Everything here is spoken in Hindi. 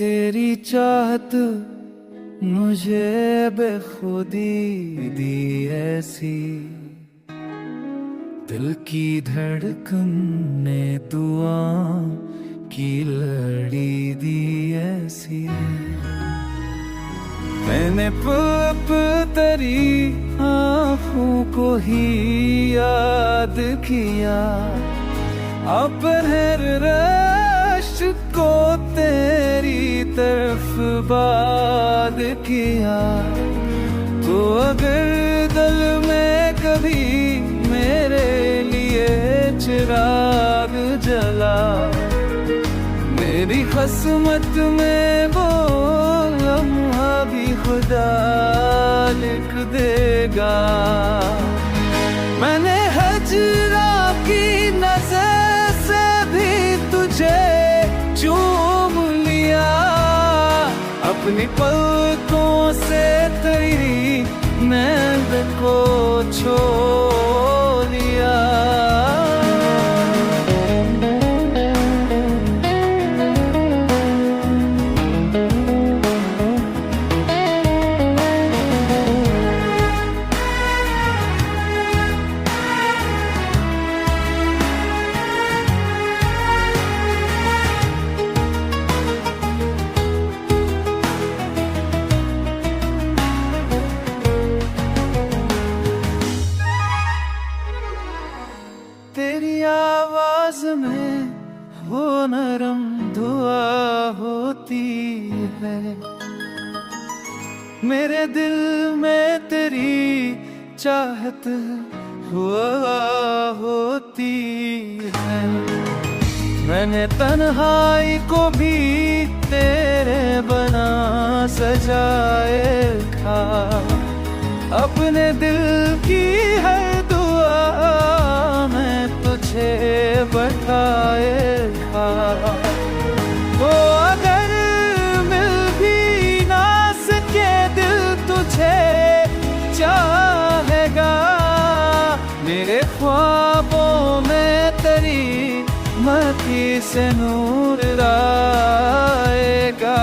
तेरी चाहत मुझे बेखुदी दी ऐसी, दिल की धड़कन ने दुआ की लड़ी दी ऐसी। मैंने पुप तेरी आँखों को ही याद किया, अपन रश्क को तेरी तरफ बाद किया। तो अगर दिल में कभी मेरे लिए चिराग जला, मेरी किस्मत में वो लम्हा भी खुदा लिख देगा। मैंने हजरा की नजर से भी तुझे चूम लिया, अपनी पलकों से तेरी नींद को छो लिया। तेरी आवाज में वो नरम दुआ होती है, मेरे दिल में तेरी चाहत हुआ होती है। मैंने तन्हाई को भी तेरे बना सजाए था, अपने दिल की हर दुआ तुझे बैठाए था। तो अगर मिल भी ना सके दिल तुझे चाहेगा, मेरे ख्वाबों में तेरी मती से नूर आएगा।